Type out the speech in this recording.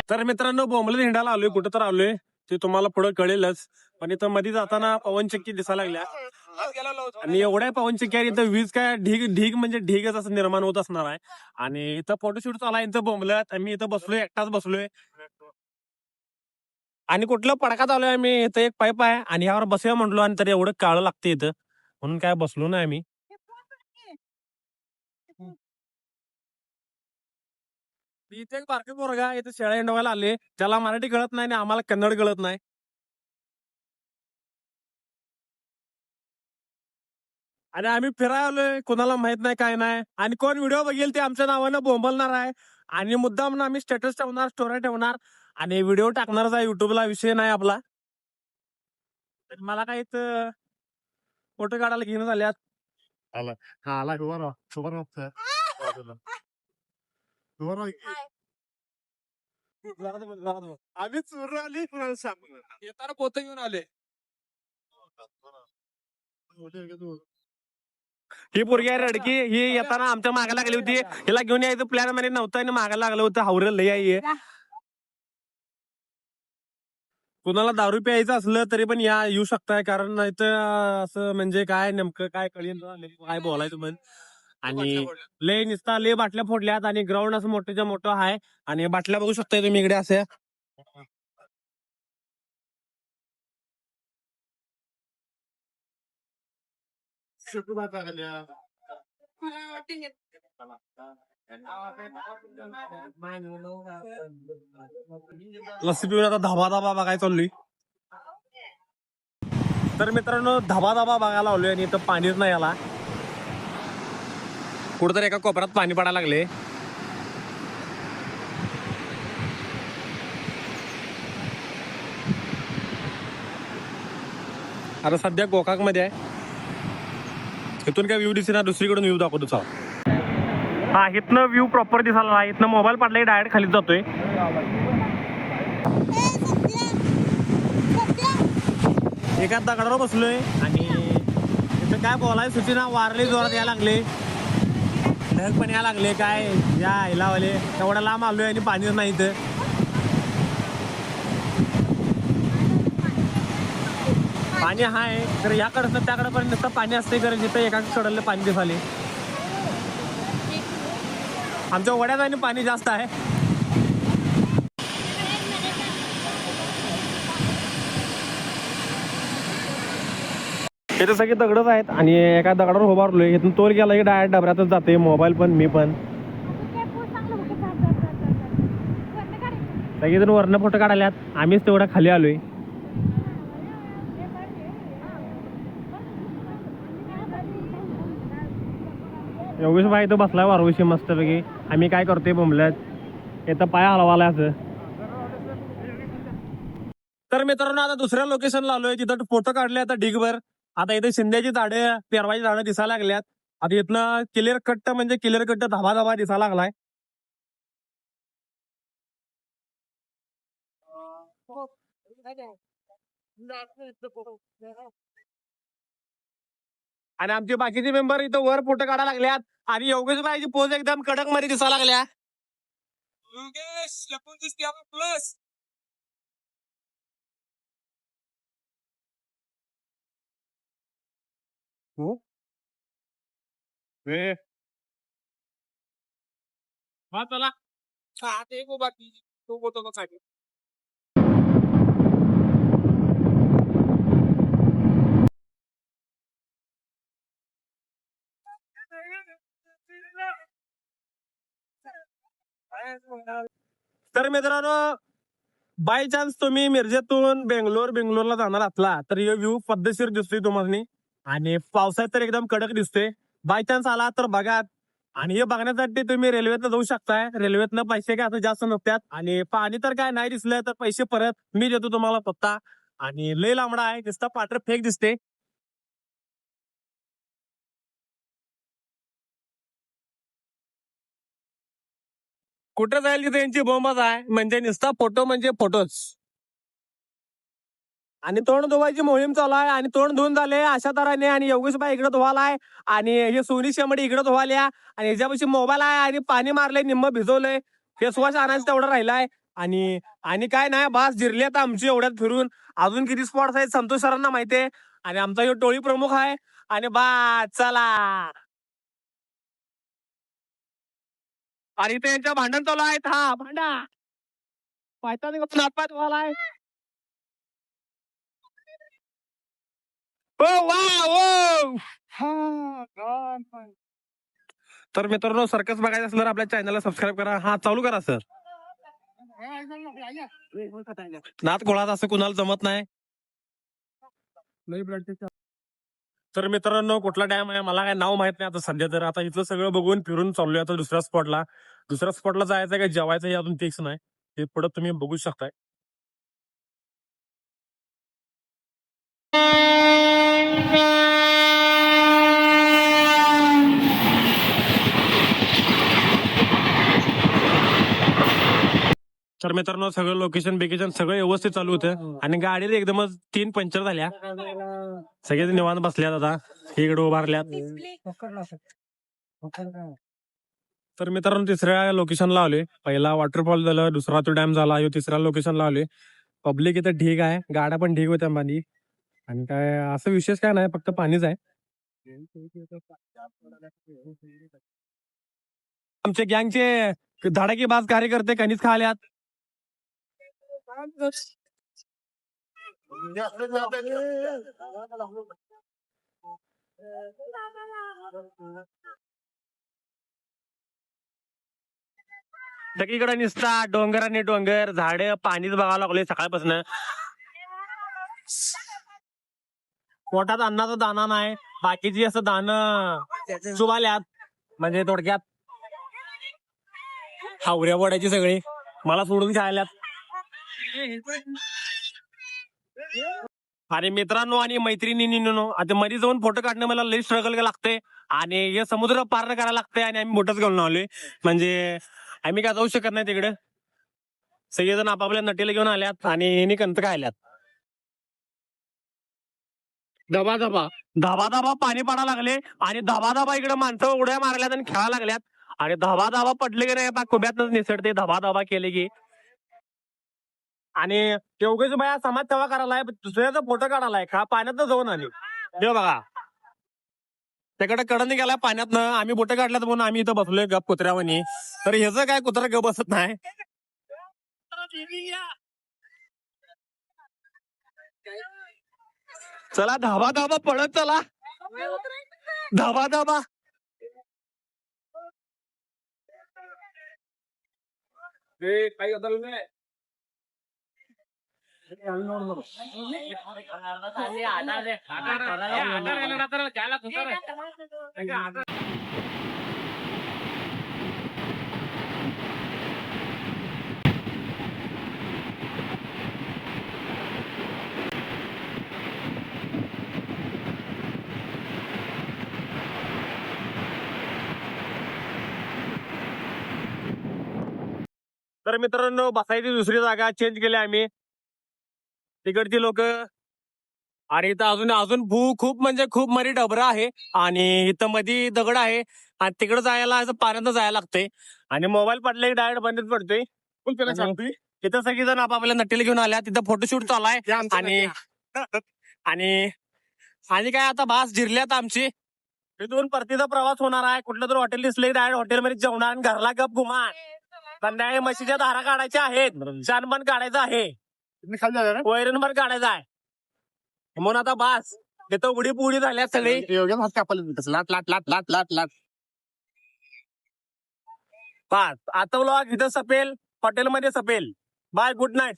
तर मित्रांनो बोंबलत हिंडायला आलोय, कुठं तर आलोय ते तुम्हाला पुढे कळेलच. पण इथं मध्ये जाताना पवनचक्की दिसायला लागल्या आणि एवढ्या पवनचक्क्या इथं वीज काय ढीग ढीग म्हणजे ढीगच असं निर्माण होत असणार आहे. आणि इथं फोटोशूट चालू आहे इथं बोंबलत. मी इथं बसलोय, एकटाच बसलोय आणि कुठलं पडकात आलोय आम्ही. इथं एक पाईप आहे आणि यावर बसूया म्हटलो आणि तरी एवढं काळं लागते इथं, म्हणून काय बसलो नाही आम्ही. इथे एक बारके पोरगा इथे शेळ्या हिंडवायला आले, त्याला मराठी कळत नाही आणि आम्हाला कन्नड कळत नाही. आणि आम्ही फिरायला आलोय, कोणाला माहित नाही काय नाही. आणि कोण व्हिडिओ बघेल ते आमच्या नावानं बोंबलणार आहे. आणि मुद्दाम आम्ही स्टेटस ठेवणार, स्टोरी ठेवणार आणि व्हिडिओ टाकणारच आहे युट्यूबला. विषय नाही आपला. तर मला काय इथं फोटो काढायला घेऊन झाल्यात. आला हा आला उभा आम्ही चोर आली येताना पोतं घेऊन आले. ही पोरगी आहे रडकी, ही येताना आमच्या मागे लागली होती. हिला घेऊन यायचं प्लॅन मध्ये नव्हतं आणि मागे लागलं होतं. हावरं लय आहे. कुणाला दारू प्यायचं असलं तरी पण या येऊ शकताय, कारण नाही तर असं म्हणजे काय नेमकं काय कळेल काय बोलायचं म्हण. आणि लय निसता लय बाटल्या फोडल्यात आणि ग्राउंड असं मोठ्याच्या मोठं आहे. आणि बाटल्या बघू शकताय तुम्ही इकडे असे. लस्सी पिऊन आता धाबा धाबा बघायला चाललोय. तर मित्रांनो धाबा धाबा बघायला आलोय आणि इथं पाणीच नाही आला. कुठंतरी एका कोपऱ्यात पाणी पडायला लागले. आता सध्या गोकाक मध्ये आहे. इथून काय व्ह्यू दिसेना, दुसरीकडून व्ह्यू दाखवतो चाल. हा इथनं व्ह्यू प्रॉपर दिसायला. इथनं मोबाईल पडला डायरेक्ट खाली जातोय. एका दगडावर बसलोय आणि इथं काय बोलाय सुचना. वारले जोरात यायला लागले, ढग पण यायला लागले. काय या हिलावाले तेवढा लांब आलोय आणि पाणीच नाही इथं. पाणी हाय तर याकडं त्याकडे पण नुसतं पाणी असते, कारण जिथं एका कडलं पाणी दिसाले. आमच्या वड्यात आणि पाणी जास्त आहे. इथे सगळे दगडच आहेत आणि एका दगडावर उभारलोय. इथून तोल गेला की डायरेक्ट डबऱ्यातच जाते मोबाईल पण मी पण. सगळेजण वरनं फोटो काढाल्यात, आम्हीच तेवढा खाली आलोय. योगेश भाई तो बसलाय वारवशी मस्तपैकी. आम्ही काय करतोय बोंबलत इथं पाय हलवालाय असं. तर मित्रांनो आता दुसऱ्या लोकेशनला आलोय, तिथं फोटो काढले आता ढिगभर. आता इथे शिंद्याची झाडं, पेरवाची झाडं दिसायला लागल्यात. आता इथनं क्लिअर कट्ट म्हणजे क्लिअर कट्ट धाबा धाबा दिसायला लागलाय. आणि आमचे बाकीचे मेंबर इथं वर फोटो काढायला लागल्यात आणि योगेश भाईची पोज एकदम कडक मध्ये दिसायला लागल्या. योगेश लपून दिसते आपण प्लस. हो हा चला ते बाकी तो बोलतो साठी. तर मित्रांनो बाय चान्स तुम्ही मिरजेतून बेंगलोरला जाणार असला तर हे व्ह्यू पद्धतशीर दिसतोय तुम्हाला. आणि पावसाळ्यात तर एकदम कडक दिसतोय. बाय चान्स आला तर बघा. आणि हे बघण्यासाठी तुम्ही रेल्वेतनं जाऊ शकताय. रेल्वेतनं पैसे काय असं जास्त नसतात. आणि पाणी तर काय नाही दिसलं तर पैसे परत मी देतो तुम्हाला पत्ता. आणि लय लांबडा आहे, नुसता पाटर फेक दिसते. कुठं जाईल की त्यांची बोंबच आहे, म्हणजे नुसता फोटो म्हणजे फोटोच. आणि तोंड धुवायची मोहीम चालू आहे आणि तोंड धुवून झाले अशा तऱ्हेने. आणि योगेशबाई इकडे धुवालाय आणि हे सोनी शेमडी इकडे धुवाल्या. आणि ह्याच्यापाशी मोबाईल आहे आणि पाणी मारलंय, निम्म भिजवलंय. फेसवॉश आणायचं तेवढं राहिलाय. आणि आणि काय नाही बास जिरली आता आमची एवढ्यात फिरून. अजून किती स्पॉट्स आहेत संतोष सरांना माहितीये. आणि आमचा ह्यो टोळी प्रमुख आहे. आणि बा चला. आणि इथे यांच्या भांडण चालू आहेत. हा भांडा पायता हातपाय धुवालाय. ओ वा ओ. तर मित्रांनो सर्कस बघायचं असलं तर आपल्या चॅनलला सबस्क्राईब करा. हा चालू करा सर. नात कोळात असं कुणाला जमत नाही. तर मित्रांनो कुठला डॅम आहे मला काय नाव माहित नाही आता सध्या. तर आता इथलं सगळं बघून फिरून चाललोय आता दुसऱ्या स्पॉटला. दुसऱ्या स्पॉटला जायचं काय जेवायचं हे अजून फिक्स नाही. हे पुढे तुम्ही बघू शकताय. तर मित्रांनो सगळं लोकेशन बिकेशन सगळं व्यवस्थित चालू होतं. आणि गाडीला एकदमच 3 पंक्चर झाल्या. सगळे निवांत बसल्यात आता इकडे उभारल्यात. तर मित्रांनो तिसऱ्या लोकेशनला आलोय. पहिला वॉटरफॉल झालं, दुसरा तो डॅम झाला, ह्यो तिसऱ्या लोकेशनला आलोय. पब्लिक इथं ठीक आहे, गाड्या पण ठीक होत्या पाणी. आणि काय असं विशेष काय नाही, फक्त पाणीच आहे. आमच्या गँगचे धडाकेबाज कार्यकर्ते कणीस खाल्यात. सगळीकडे निसता डोंगर आणि डोंगर झाड पाणीच बघावं लागले सकाळपासून. पोटात अन्नाचा दाना नाही. बाकीची असं दाणं चुबाल्यात. म्हणजे थोडक्यात हावऱ्या वड्याची सगळी मला सोडून खायल्यात. आणि मित्रांनो आणि मैत्रिणींनो आता मध्ये जाऊन फोटो काढणं मला लई स्ट्रगल लागते. आणि हे समुद्र पार करायला लागतंय आणि आम्ही बोटच घालून आलोय. म्हणजे आम्ही काय जाऊ शकत नाही तिकडे. सगळेजण आपापल्या नटीला घेऊन आल्यात आणि कंत खायल्यात. धबा धबा धाबा धाबा पाणी पडायला लागले. आणि धाबा धाबा इकडे माणसं उड्या मारल्यात आणि खेळायला लागल्यात. आणि धाबा धाबा पडले की नाही कुब्यातच निसटते धाबा धाबा केले की. आणि तेवढेच बाया समाज सेवा करायलाय दुसऱ्याचा फोटो काढायलाय का पाण्यात जाऊन आली. देव बघा त्याकडे कडन गेलाय पाण्यातनं. आम्ही बोटं काढल्यात म्हणून आम्ही इथं बसलोय गप कुत्र्यावानी. तर ह्याचं काय कुत्रा गप बसत नाही. चला धाबा धाबा पळत चला. धाबा धाबा काही नाही. तर मित्रांनो बसायची दुसरी जागा चेंज केली आम्ही. तिकडची लोक. आणि इथं अजून अजून खूप म्हणजे खूप मरी डबरा आहे. आणि इथं मध्ये दगड आहे. आणि तिकडे जायला असं पाण्यात जायला लागतंय. आणि मोबाईल पडले की डायरेक्ट बंदच पडतोय. तिथं सगळी जण आपापल्या नटीला घेऊन आल्या. तिथं फोटोशूट चालू आहे. आणि आणि आणि काय आता बास जिरल्यात आमची. इथून परतीचा प्रवास होणार आहे. कुठलं तर हॉटेल दिसले डायरेक्ट हॉटेलमध्ये जेवणार आणि घरला गप घुमा. संध्याकाळी म्हशीच्या धारा काढायच्या आहेत. शानबन काढायचं आहे. वैरण पण काढायचं आहे. म्हणून आता बास तिथं उडी पुडी झाल्या सगळी. लाट लाट लाट लाट लाट लाट बास आता व्लॉग इथं सपेल हॉटेलमध्ये सपेल. Bye good night.